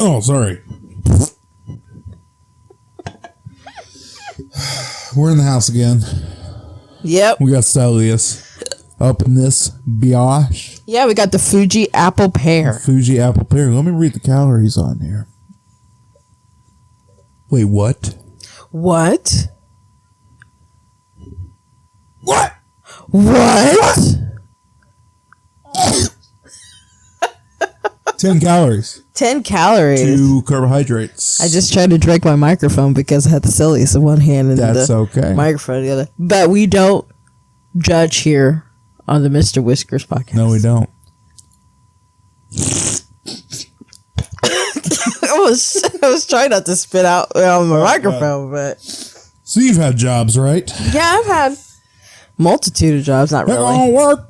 Oh, sorry. We're in the house again. Yep. We got Stelius up in this biatch. Yeah, we got the Fuji apple pear. Fuji apple pear. Let me read the calories on here. Wait, what? What? What? What? 10 calories. 10 calories. 2 carbohydrates. I just tried to drink my microphone because I had the Celius in one hand and That's the okay. microphone in the other. But we don't judge here on the Mr. Whiskers podcast. No, we don't. I was trying not to spit out on my microphone, but So you've had jobs, right? yeah, I've had multitude of jobs. Not really. Oh, work.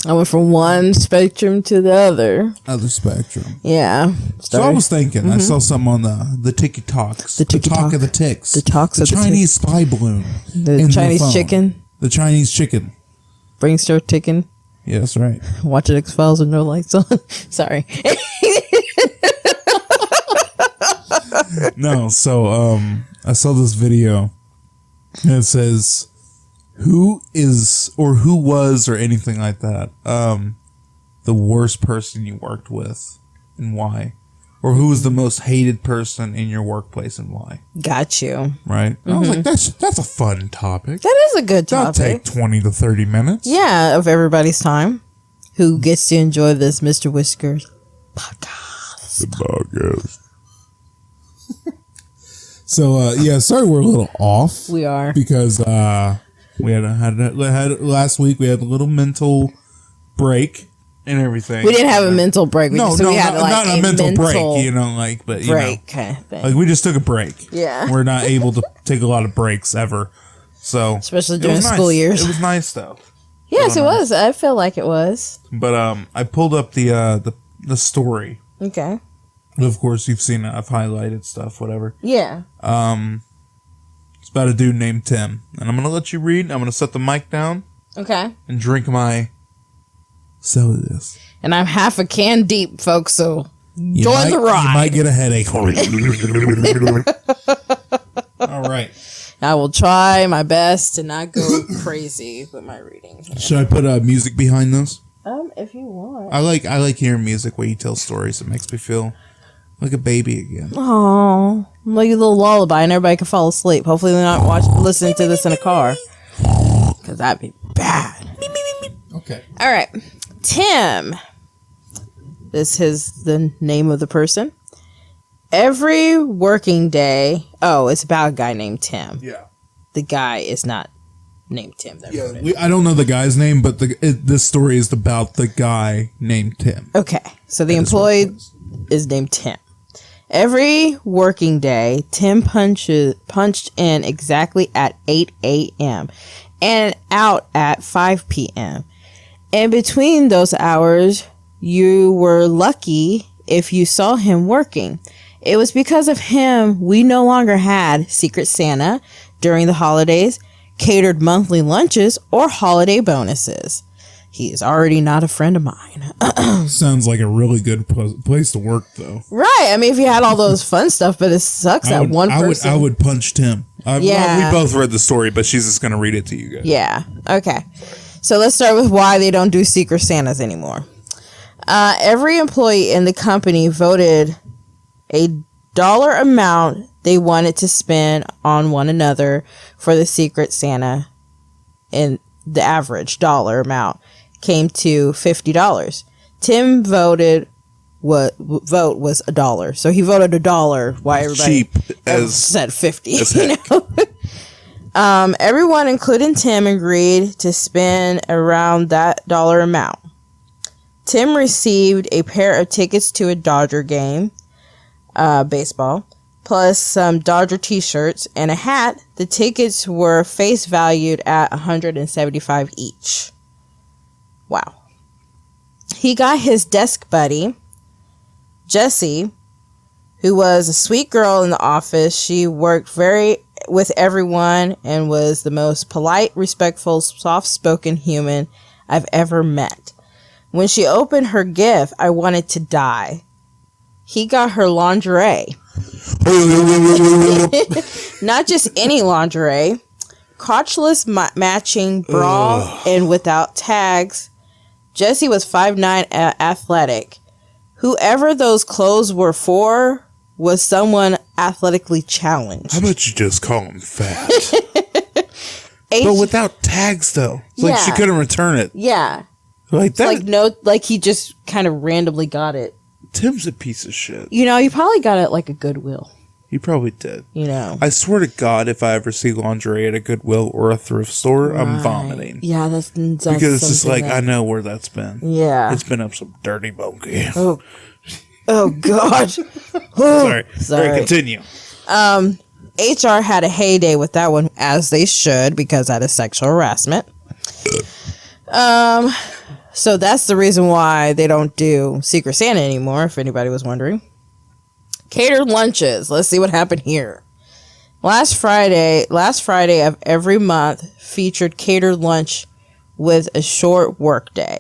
I went from one spectrum to the Other spectrum. Yeah. So I was thinking, I saw something on the TikToks. The Talk TikTok. of the ticks. The talks of the Chinese spy balloon. The in Chinese phone. chicken. The Chinese chicken. Brain start ticking. Yeah, that's right. Watching X-Files with no lights on. Sorry. No, so I saw this video and it says who is or who was or anything like that the worst person you worked with and why, or who was the most hated person in your workplace and why. Got you. Right? I was like, that's a fun topic. That is a good That'll topic. take 20 to 30 minutes. Yeah, of everybody's time. Who gets to enjoy this Mr. Whiskers podcast. The podcast. So yeah, sorry we're a little off. We are. Because we had last week we had a little mental break and everything. We didn't have a mental break. We had not a mental break, you know, like, but you break know, kind of thing. like we just took a break. Yeah. We're not able to take a lot of breaks ever. So especially it during was school nice. years. It was nice though. Yes, it was. I feel like it was. But I pulled up the story. Okay. Of course, you've seen it. I've highlighted stuff, whatever. Yeah. It's about a dude named Tim. And I'm going to let you read. I'm going to set the mic down. Okay. And drink my Celsius. And I'm half a can deep, folks, so join the ride. You might get a headache. All right. I will try my best to not go crazy with my reading. Should I put music behind this? If you want. I like hearing music where you tell stories. It makes me feel like a baby again. Oh, like a little lullaby, and everybody can fall asleep. Hopefully, they're not listening to this in a car, because that'd be bad. Okay. All right, Tim. This is the name of the person. Every working day. Oh, it's about a guy named Tim. Yeah. The guy is not named Tim. I don't know the guy's name, but this story is about the guy named Tim. Okay, so the employee is named Tim. Every working day, Tim punched in exactly at 8 a.m. and out at 5 p.m. And between those hours, you were lucky if you saw him working. It was because of him we no longer had Secret Santa during the holidays, catered monthly lunches, or holiday bonuses. He is already not a friend of mine. Sounds like a really good place to work, though. Right. I mean, if you had all those fun stuff, but it sucks that one person. I would punch Tim. Yeah. We both read the story, but she's just going to read it to you guys. Yeah. Okay. So let's start with why they don't do Secret Santas anymore. Every employee in the company voted a dollar amount they wanted to spend on one another for the Secret Santa, and the average dollar amount came to $50. Tim voted vote was $1, so he voted $1 while everybody cheap as said 50. As you know? Everyone, including Tim, agreed to spend around that dollar amount. Tim received a pair of tickets to a Dodger game, baseball, plus some Dodger t-shirts and a hat. The tickets were face valued at $175 each. Wow. He got his desk buddy, Jessie, who was a sweet girl in the office. She worked with everyone and was the most polite, respectful, soft-spoken human I've ever met. When she opened her gift, I wanted to die. he got her lingerie. Not just any lingerie. Crotchless matching bra and without tags. Jessie was 5'9" athletic. Whoever those clothes were for was someone athletically challenged. How about you just call him fat? But without tags, though. Like, she couldn't return it. Yeah. Like that. Like, no, like he just kind of randomly got it. Tim's a piece of shit. You know, he probably got it like a Goodwill. He probably did. You know. I swear to God, if I ever see lingerie at a Goodwill or a thrift store, I'm vomiting. Yeah, that's because it's just like, I know where that's been. Yeah. It's been up some dirty monkey. Oh God. Sorry. All right, continue. HR had a heyday with that one, as they should, because that is sexual harassment. So that's the reason why they don't do Secret Santa anymore, if anybody was wondering. Catered lunches. Let's see what happened here. Last Friday of every month featured catered lunch with a short work day.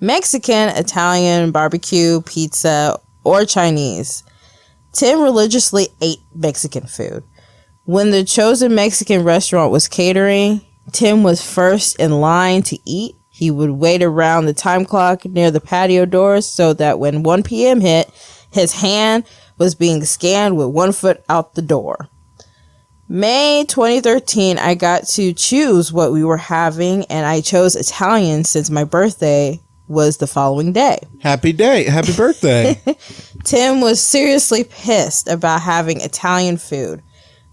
Mexican, Italian, barbecue, pizza, or Chinese. Tim religiously ate Mexican food. When the chosen Mexican restaurant was catering, Tim was first in line to eat. He would wait around the time clock near the patio doors so that when 1 p.m. hit, his hand was being scanned with 1 foot out the door. May 2013, I got to choose what we were having, and I chose Italian since my birthday was the following day. Happy day. Happy birthday. Tim was seriously pissed about having Italian food.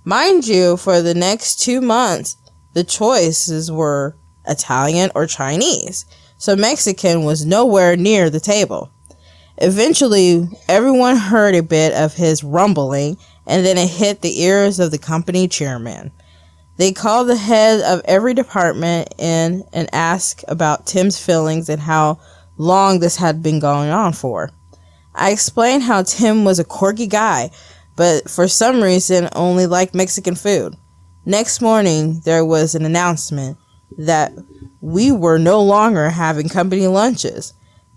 Mind you, for the next 2 months, the choices were Italian or Chinese, so Mexican was nowhere near the table. Eventually, everyone heard a bit of his rumbling, and then it hit the ears of the company chairman. They called the head of every department in and asked about Tim's feelings and how long this had been going on for. I explained how Tim was a quirky guy, but for some reason only liked Mexican food. Next morning, there was an announcement that we were no longer having company lunches.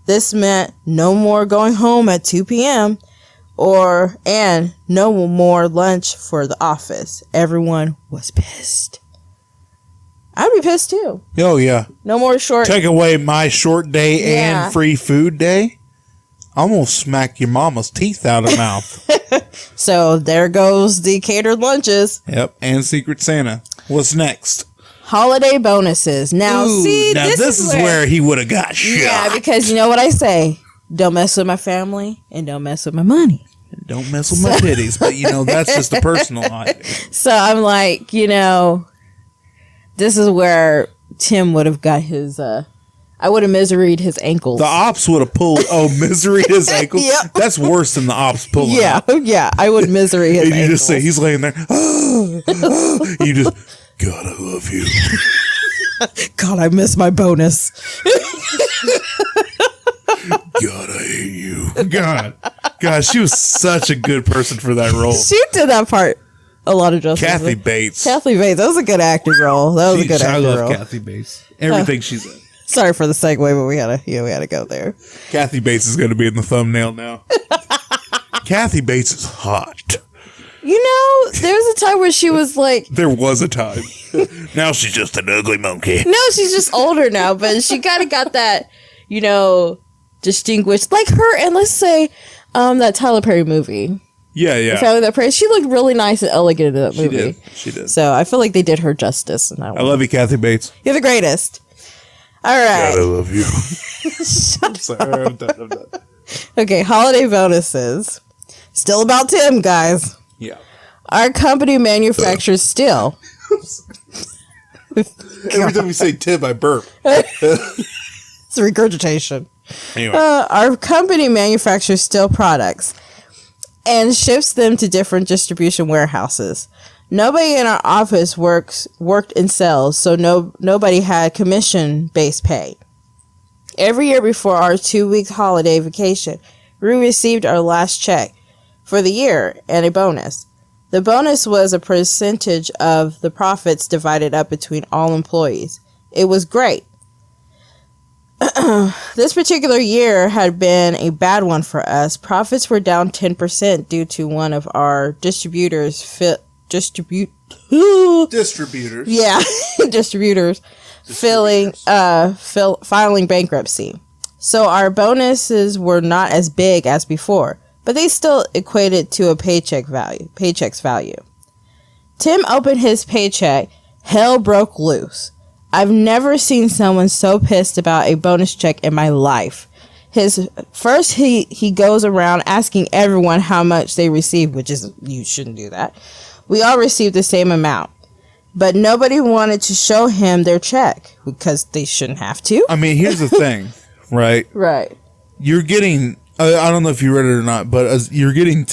This meant no more going home at 2 p.m. and no more lunch for the office. Everyone was pissed. I'd be pissed too. Oh, yeah. No more short. Take away my short day and free food day. I'm going to smack your mama's teeth out of mouth. So there goes the catered lunches. Yep. And Secret Santa. What's next? Holiday bonuses. Now, this is where he would have got shot. Yeah, because you know what I say? Don't mess with my family and don't mess with my money. Don't mess with my titties. But, that's just a personal idea. So I'm like, this is where Tim would have got his, I would have miseried his ankles. The ops would have pulled, miseried his ankles? Yep. That's worse than the ops pulling Yeah, up. yeah, I would misery his and you ankles. just say, he's laying there, you just... God, I love you. God, I miss my bonus. God, I hate you. God, she was such a good person for that role. She did that part a lot of justice. Kathy Bates. That was a good acting role. That was a good acting role. I love Kathy Bates. Everything she's in. Sorry for the segue, but we gotta go there. Kathy Bates is going to be in the thumbnail now. Kathy Bates is hot. There was a time where she was like... There was a time. Now she's just an ugly monkey. No, she's just older now, but she kind of got that, distinguished... Like her, and let's say, that Tyler Perry movie. Yeah. The Family That Prays. She looked really nice and elegant in that movie. She did. So I feel like they did her justice in that one. I love you, Kathy Bates. You're the greatest. All right. God, I love you. I'm sorry. I'm done. Okay, holiday bonuses. Still about Tim, guys. Yeah. Our company manufactures still. Every time you say Tim, I burp. It's a regurgitation. Anyway. Our company manufactures still products and ships them to different distribution warehouses. Nobody in our office worked in sales, so nobody had commission-based pay. Every year before our 2-week holiday vacation, we received our last check for the year and a bonus. The bonus was a percentage of the profits divided up between all employees. It was great. This particular year had been a bad one for us. Profits were down 10% due to one of our distributors distributors filing bankruptcy. So our bonuses were not as big as before, but they still equated to a paycheck's value. Tim opened his paycheck. Hell broke loose. I've never seen someone so pissed about a bonus check in my life. He goes around asking everyone how much they received, which is, you shouldn't do that. We all received the same amount, but nobody wanted to show him their check because they shouldn't have to. I mean, here's the thing, right? Right. You're getting, I don't know if you read it or not, but you're getting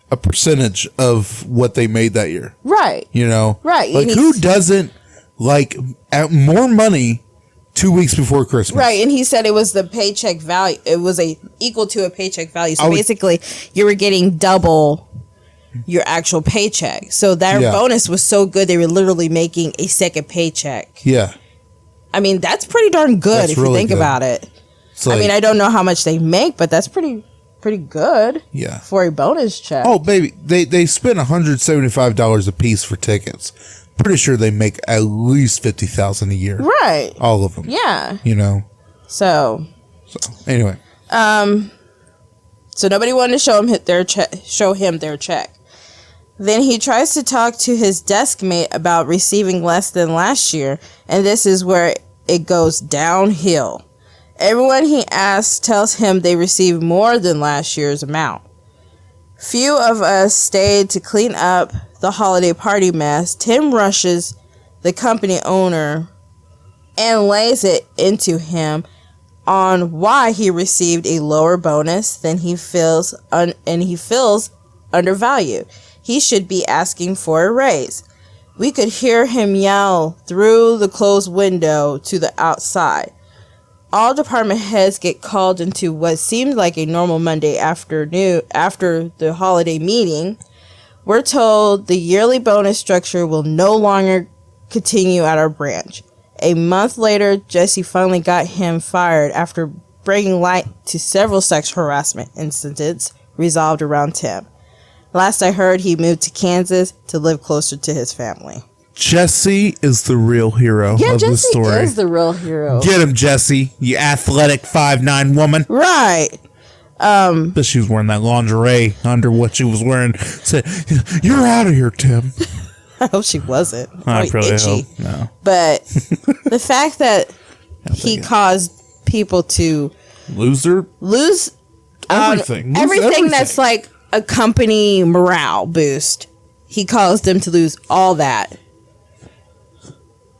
a percentage of what they made that year. Right. You know? Right. Like, who doesn't like more money 2 weeks before Christmas? Right. And he said it was the paycheck value. It was equal to a paycheck value. So basically, you were getting double your actual paycheck. So their bonus was so good, they were literally making a second paycheck. Yeah. I mean, that's pretty darn good if you think about it. So I mean, I don't know how much they make, but that's pretty good. Yeah. For a bonus check. Oh, baby, they spent $175 a piece for tickets. Pretty sure they make at least $50,000 a year. Right. All of them. Yeah. You know. So anyway. So nobody wanted to show him their check. Then he tries to talk to his desk mate about receiving less than last year, and this is where it goes downhill. Everyone he asks tells him they received more than last year's amount. Few of us stayed to clean up the holiday party mess. Tim rushes the company owner and lays it into him on why he received a lower bonus than he feels undervalued. He should be asking for a raise. We could hear him yell through the closed window to the outside. All department heads get called into what seemed like a normal Monday afternoon after the holiday meeting. We're told the yearly bonus structure will no longer continue at our branch. A month later, Jesse finally got him fired after bringing light to several sexual harassment incidents resolved around Tim. Last I heard, he moved to Kansas to live closer to his family. Jesse is the real hero of the story. Jesse is the real hero. Get him, Jesse, you athletic 5'9" woman. Right. But she was wearing that lingerie under what she was wearing. Said, "You're out of here, Tim." I hope she wasn't. I really hope no. But the fact that he caused people to lose everything that's like a company morale boost, he caused them to lose all that.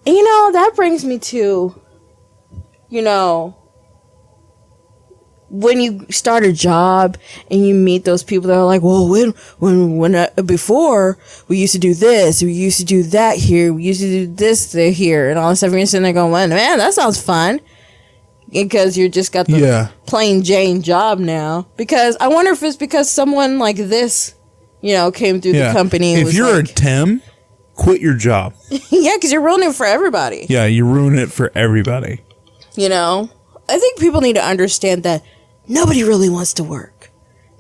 And that brings me to, when you start a job and you meet those people that are like, well, when before we used to do this, we used to do that here, we used to do this here, and all this stuff. And you're sitting there going, man, that sounds fun. Because you just got the plain Jane job now. Because I wonder if it's because someone like this, came through the company. And if you're a Tim, quit your job. Yeah, because you're ruining it for everybody. Yeah, you ruin it for everybody. I think people need to understand that nobody really wants to work.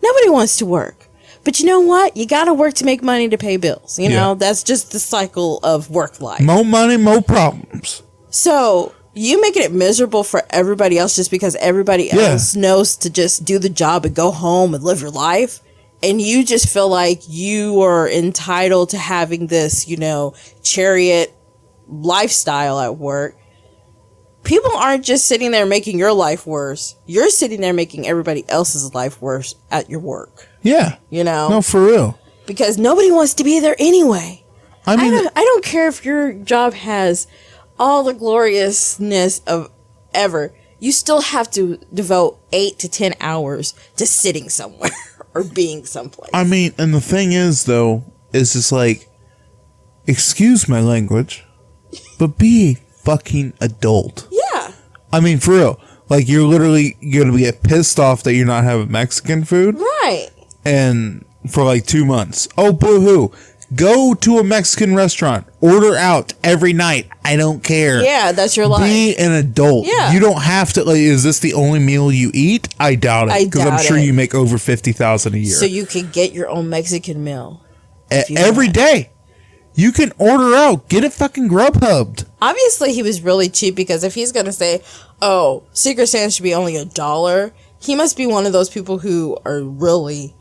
Nobody wants to work. But you know what? You got to work to make money to pay bills. That's just the cycle of work life. More money, more problems. So you making it miserable for everybody else just because everybody else knows to just do the job and go home and live your life. And you just feel like you are entitled to having this, chariot lifestyle at work. People aren't just sitting there making your life worse. You're sitting there making everybody else's life worse at your work. Yeah. No, for real. Because nobody wants to be there anyway. I mean, I don't care if your job has all the gloriousness of ever. You still have to devote 8 to 10 hours to sitting somewhere or being someplace. I mean, and the thing is, though, is just like, excuse my language, but be a fucking adult. Yeah. I mean, for real. Like, you're literally going to get pissed off that you're not having Mexican food. Right. And for like 2 months. Oh, boo-hoo. Go to a Mexican restaurant. Order out every night. I don't care. Yeah, that's your life. Be an adult. Yeah. You don't have to. Like, is this the only meal you eat? I doubt it. Because I'm sure you make over $50,000 a year. So you can get your own Mexican meal every day. You can order out. Get it fucking Grubhubbed. Obviously, he was really cheap because if he's gonna say, "Oh, Secret Santa should be only $1," he must be one of those people who are really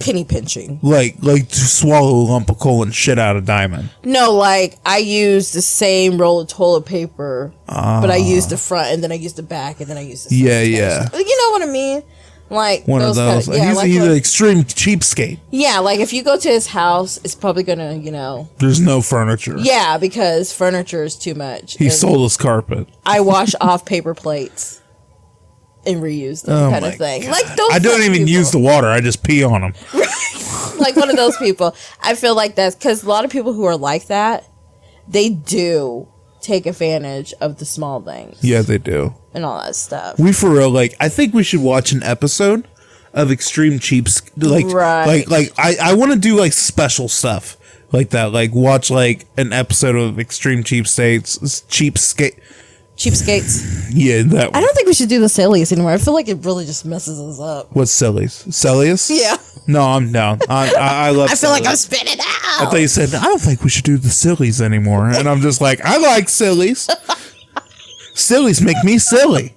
penny pinching. Like to swallow a lump of coal and shit out a diamond. No, like I use the same roll of toilet paper, but I use the front and then I use the back and then I use the side. Yeah. You know what I mean? Like one of those. He's an extreme cheapskate. Yeah, like if you go to his house, it's probably gonna, you know. There's no furniture. Yeah, because furniture is too much. He sold us carpet. I wash off paper plates and reuse them, kind of thing. God. Like those. I don't even use the water. I just pee on them. Like one of those people. I feel like that's because a lot of people who are like that, they do take advantage of the small things. Yeah, they do. And all that stuff. We for real, like, I think we should watch an episode of Extreme Cheaps. Like, right. I want to do, like, special stuff like that. Like, watch, like, an episode of Extreme Cheapskates. Yeah, that one. I don't think we should do the sillies anymore. I feel like it really just messes us up. What's sillies? Silliest? Yeah. No, I'm down. I love I feel like I'm spinning out. I thought you said, I don't think we should do the sillies anymore. And I'm just like, I like sillies. Sillies make me silly.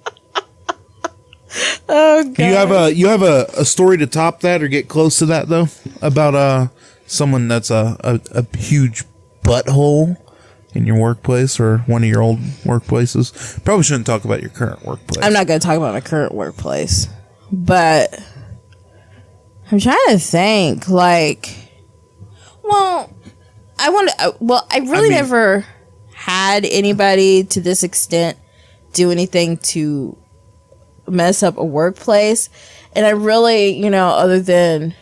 Oh, God. You have a story to top that or get close to that, though? About someone that's a huge butthole in your workplace or one of your old workplaces? Probably shouldn't talk about your current workplace. I'm not going to talk about my current workplace. But I'm trying to think, like, I really never had anybody to this extent do anything to mess up a workplace. And I really, you know, other than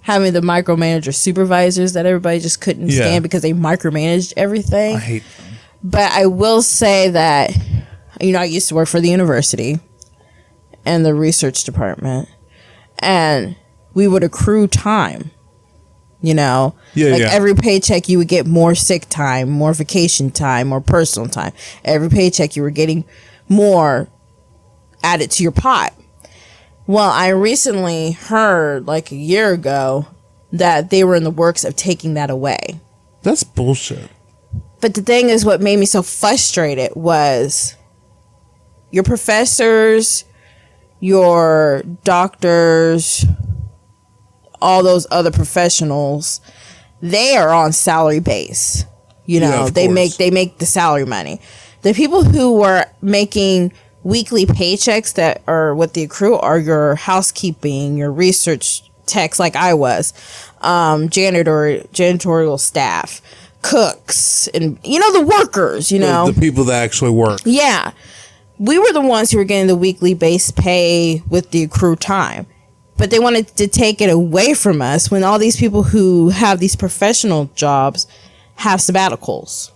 having the micromanager supervisors that everybody just couldn't stand because they micromanaged everything. I hate them. But I will say that, you know, I used to work for the university and the research department, and we would accrue time, you know? Every paycheck you would get more sick time, more vacation time, more personal time. Every paycheck you were getting more added to your pot. Well, I recently heard, like a year ago, that they were in the works of taking that away. That's bullshit. But the thing is, what made me so frustrated was your professors, your doctors, all those other professionals, they are on salary base. You know, they make the salary money. The people who were making weekly paychecks that are what they accrue are your housekeeping, your research techs, like I was, janitorial staff, cooks, and, you know, the workers, you know. The people that actually work. Yeah. We were the ones who were getting the weekly base pay with the accrued time. But they wanted to take it away from us when all these people who have these professional jobs have sabbaticals.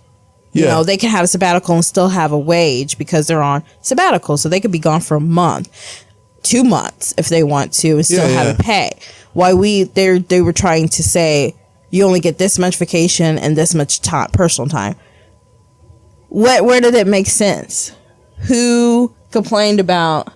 You know, they can have a sabbatical and still have a wage because they're on sabbatical. So they could be gone for a month, 2 months if they want to and still have a pay. Why they were trying to say you only get this much vacation and this much time, personal time. Where did it make sense? Who complained about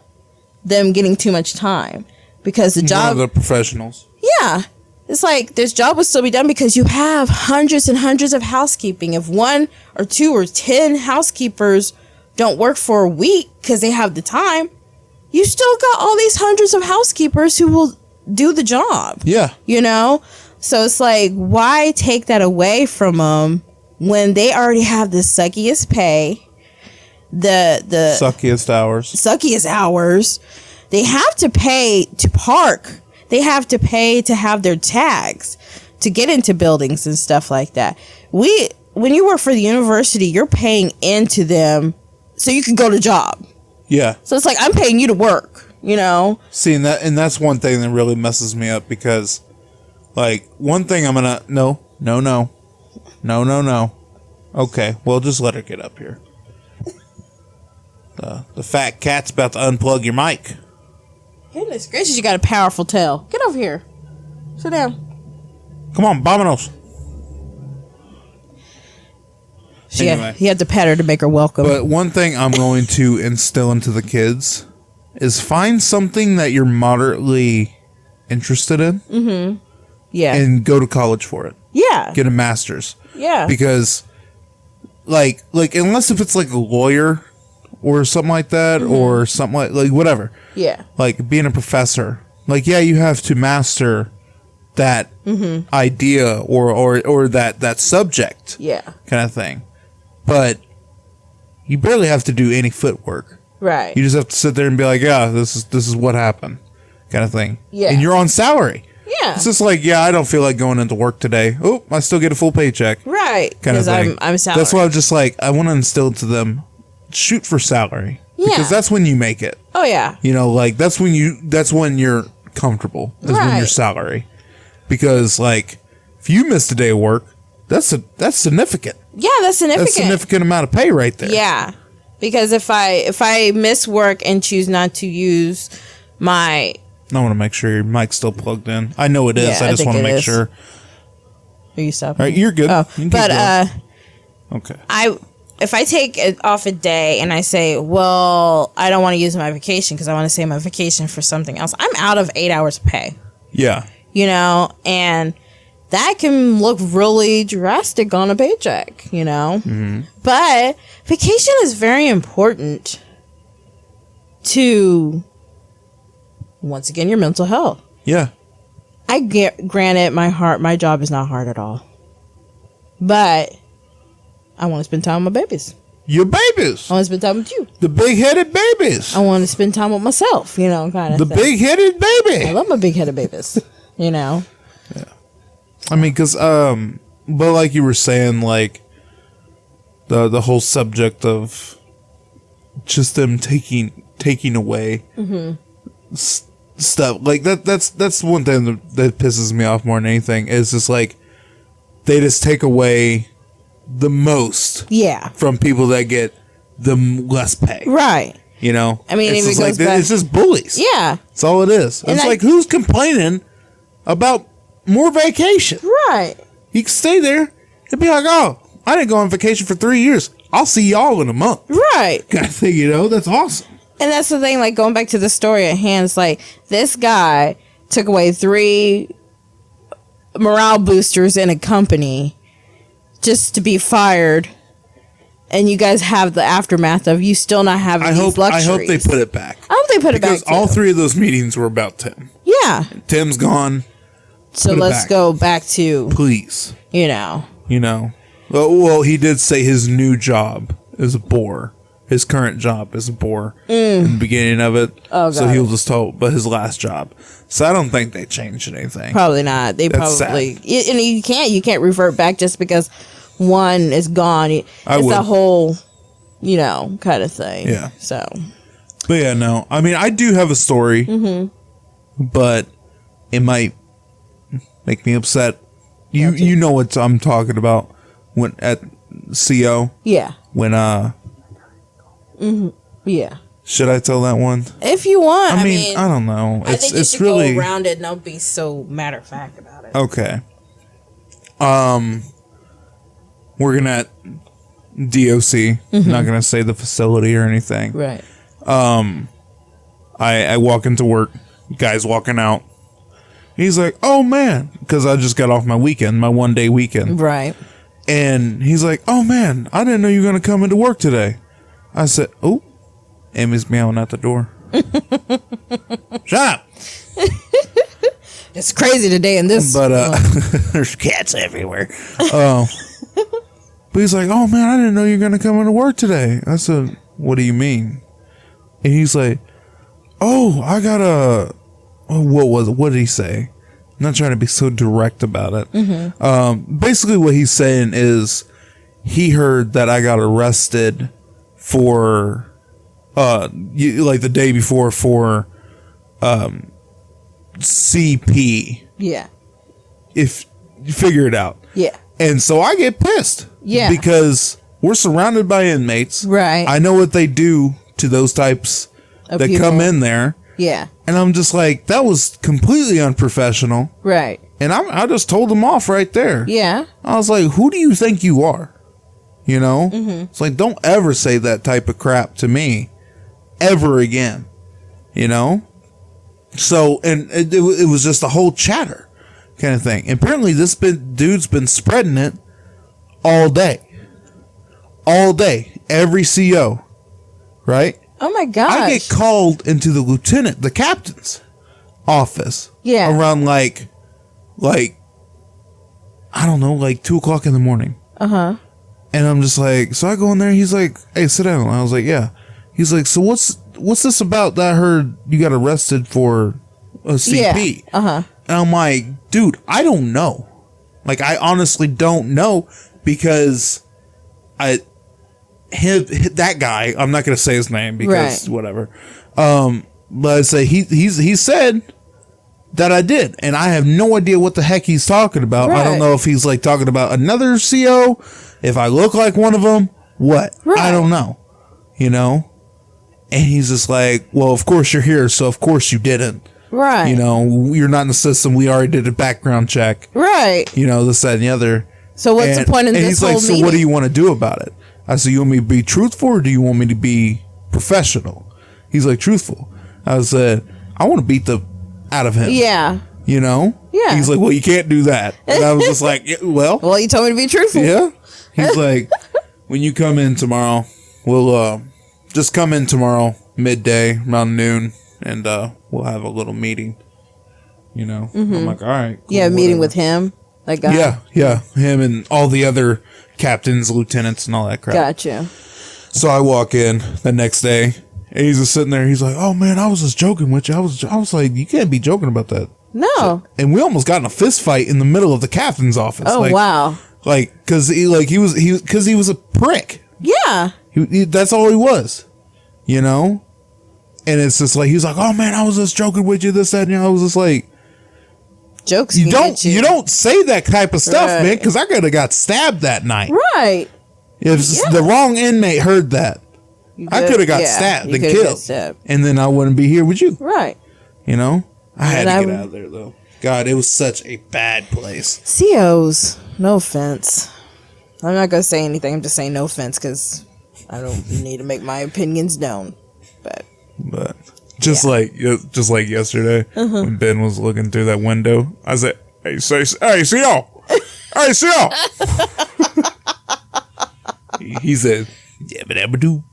them getting too much time? Because the job, one of the professionals. Yeah. It's like this job would still be done because you have hundreds and hundreds of housekeeping. If 1 or 2 or 10 housekeepers don't work for a week because they have the time, you still got all these hundreds of housekeepers who will do the job. Yeah. You know? So it's like, why take that away from them when they already have the suckiest pay, the suckiest hours. They have to pay to park. They have to pay to have their tags to get into buildings and stuff like that. When you work for the university, you're paying into them so you can go to job. Yeah. So it's like, I'm paying you to work, you know? See, and that's one thing that really messes me up because, like, one thing I'm gonna... No. Okay, well, just let her get up here. The fat cat's about to unplug your mic. Goodness gracious, you got a powerful tail. Get over here. Sit down. Come on, vámonos. Yeah, he had to pat her to make her welcome. But one thing I'm going to instill into the kids is find something that you're moderately interested in. Mm-hmm. Yeah. And go to college for it. Yeah. Get a master's. Yeah. Because, like unless if it's like a lawyer or something like that, or something like whatever. Yeah. Like being a professor. Like, yeah, you have to master that idea or that subject. Yeah. Kind of thing. But you barely have to do any footwork. Right. You just have to sit there and be like, yeah, this is what happened. Kind of thing. Yeah. And you're on salary. Yeah. It's just like, yeah, I don't feel like going into work today. Oh, I still get a full paycheck. Right. Kind of thing. I'm salary. That's why I'm just like, I want to instill to them, shoot for salary. Yeah. Because that's when you make it. Oh, yeah. You know, like, that's when you're comfortable. Is when you're salary. Because, like, if you missed a day of work, that's significant. Yeah, that's significant. That's a significant amount of pay right there. Yeah. Because if I miss work and choose not to use my... I want to make sure your mic's still plugged in. I know it is. Yeah, I just want to make sure. Are you stopping? All right, you're good. Oh, you but okay. If I take it off a day and I say, well, I don't want to use my vacation because I want to save my vacation for something else, I'm out of 8 hours of pay. Yeah. You know, and that can look really drastic on a paycheck, you know. Mm-hmm. But vacation is very important to, once again, your mental health. Yeah. I get, granted, my job is not hard at all. But I want to spend time with my babies. Your babies. I want to spend time with you. The big-headed babies. I want to spend time with myself, you know, kind of The big-headed baby. I love my big-headed babies, you know. Yeah. I mean, because, but like you were saying, like, the whole subject of just them taking away stuff. Like, that's one thing that pisses me off more than anything, is just, like, they just take away the most from people that get the less pay. Right. You know? I mean, it's if it goes back, it's just bullies. Yeah. That's all it is. It's like, who's complaining about more vacation? Right. You can stay there and be like, oh, I didn't go on vacation for 3 years. I'll see y'all in a month. Right. Kind of thing, you know? That's awesome. And that's the thing, like, going back to the story at hand, it's like, this guy took away 3 morale boosters in a company just to be fired, and you guys have the aftermath of you still not having these luxuries. I hope they put it back. I hope they put it back, because all 3 of those meetings were about Tim. Yeah. Tim's gone. So let's go back to... Please. You know. Well, he did say his new job is a bore. His current job is a bore in the beginning of it. Oh, so he'll just told, but his last job. So I don't think they changed anything. Probably not. They That's probably, sad. And you can't revert back just because one is gone. It's a whole, kind of thing. Yeah. So. But yeah, no. I mean, I do have a story, but it might make me upset. You know what I'm talking about when at CO. Yeah. When Yeah. Should I tell that one? If you want. I mean, I don't know. I think you should really go around it and don't be so matter of fact about it. Okay. Working at DOC. Not gonna say the facility or anything. Right. I walk into work. Guy's walking out. He's like, "Oh man," because I just got off my weekend, my 1 day weekend. Right. And he's like, "Oh man, I didn't know you were gonna come into work today." I said, "Oh." Amy's meowing at the door. Shut up. It's crazy today in this. But there's cats everywhere. But he's like, "Oh man, I didn't know you were gonna come into work today." I said, "What do you mean?" And he's like, "Oh, I got a." Oh, what did he say? I'm not trying to be so direct about it. Basically, what he's saying is he heard that I got arrested for like the day before for CP. Yeah. If you figure it out. Yeah. And so I get pissed. Yeah. Because we're surrounded by inmates. Right. I know what they do to those types of that people. come in there. Yeah. And I'm just like, that was completely unprofessional. Right. And I just told them off right there. Yeah. I was like, who do you think you are? You know? It's like, don't ever say that type of crap to me ever again. You know? So, and it was just a whole chatter kind of thing. And apparently this dude's been spreading it all day. All day. Every CO. Right? Oh my gosh. I get called into the captain's office. Yeah. Around like, I don't know, like 2 o'clock in the morning. Uh-huh. And I'm just like, so I go in there. He's like, hey, sit down. I was like, yeah. He's like, so what's this about that I heard you got arrested for a CP? Yeah. Uh-huh. And I'm like, dude, I don't know. Like, I honestly don't know because that guy, I'm not going to say his name because whatever. But I say he said that I did, and I have no idea what the heck he's talking about. I don't know if he's like talking about another CO, if I look like one of them, what? I don't know, you know? And he's just like, well, of course you're here, so of course you didn't. Right. You know, you're not in the system. We already did a background check. Right. You know, this, that, and the other. So what's the point in this whole meeting? So what do you want to do about it? I said, you want me to be truthful or do you want me to be professional? He's like, truthful. I said, I want to beat the out of him. Yeah. You know? Yeah. He's like, well, you can't do that. And I was just like, yeah, well. Well, you told me to be truthful. Yeah. He's like, when you come in tomorrow, we'll just come in tomorrow, midday, around noon, and we'll have a little meeting. You know? I'm like, all right. Cool, yeah, meeting with him. That guy. Yeah. Him and all the other captains, lieutenants, and all that crap. Gotcha. So I walk in the next day, and he's just sitting there. He's like, "Oh man, I was just joking with you. I was like, you can't be joking about that." No. So, and we almost got in a fist fight in the middle of the captain's office. Oh wow. Like, because he was a prick. Yeah. That's all he was, you know. And it's just like he's like, "Oh man, I was just joking with you. This, that, and I was just like." Jokes. You don't say that type of stuff, man, because I could have got stabbed that night. Right. If the wrong inmate heard that, I could have got stabbed and killed, and then I wouldn't be here with you. Right. You know, I had to get out of there though. God, it was such a bad place. COs, no offense. I'm not gonna say anything. I'm just saying no offense because I don't need to make my opinions known. But. Just like yesterday when Ben was looking through that window, I said, "Hey, see y'all. Hey, see y'all." He said, "Yabba dabba doo."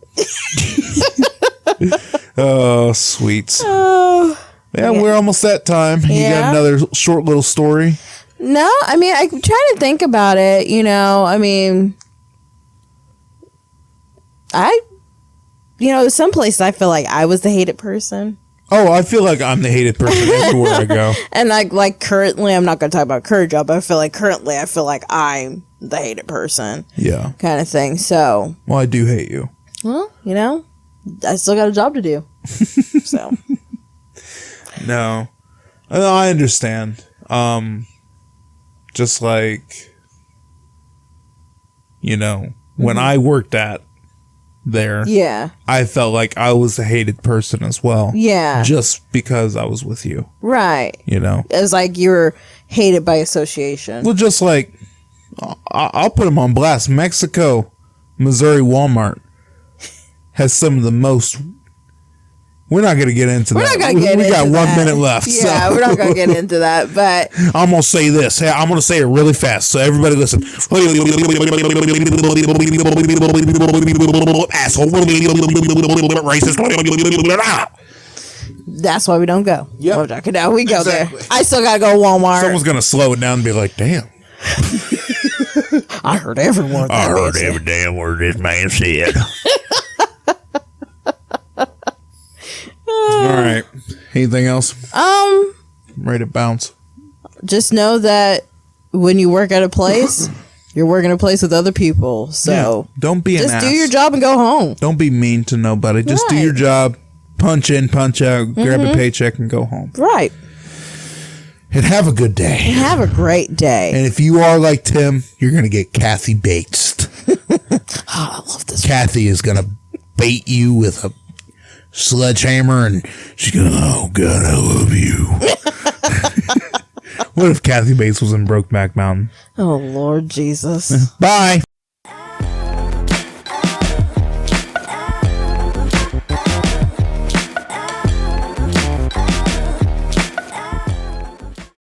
Oh, sweets. Yeah, we're almost at time. You got another short little story? No, I mean, I'm trying to think about it. You know, I mean, some places I feel like I was the hated person. Oh, I feel like I'm the hated person everywhere I go. And like currently, I'm not going to talk about current job, but I feel like I'm the hated person. Yeah. Kind of thing. So. Well, I do hate you. Well, you know, I still got a job to do. So. No, I understand. Just like, you know, when I worked there, I felt like I was a hated person as well. Yeah. Just because I was with you. Right. You know? It's like you were hated by association. Well, just like, I'll put them on blast. Mexico, Missouri Walmart has some of the most... We're not going to get into that. We got 1 minute left. Yeah, we're not going to get into that, but... I'm going to say this. Hey, I'm going to say it really fast, so everybody listen. Asshole. Racist. That's why we don't go. Yep. No, we go there. I still got to go to Walmart. Someone's going to slow it down and be like, damn. I heard every word. I heard every damn word this man said. All right. Anything else? Ready to bounce. Just know that when you work at a place, you're working a place with other people. So don't be an ass. Just do your job and go home. Don't be mean to nobody. Just do your job. Punch in, punch out, grab a paycheck, and go home. Right. And have a good day. And have a great day. And if you are like Tim, you're going to get Kathy Batesed. I love this. Kathy is going to bait you with a sledgehammer, and she's going, oh God, I love you. What if Kathy Bates was in Brokeback Mountain? Oh Lord Jesus. Bye.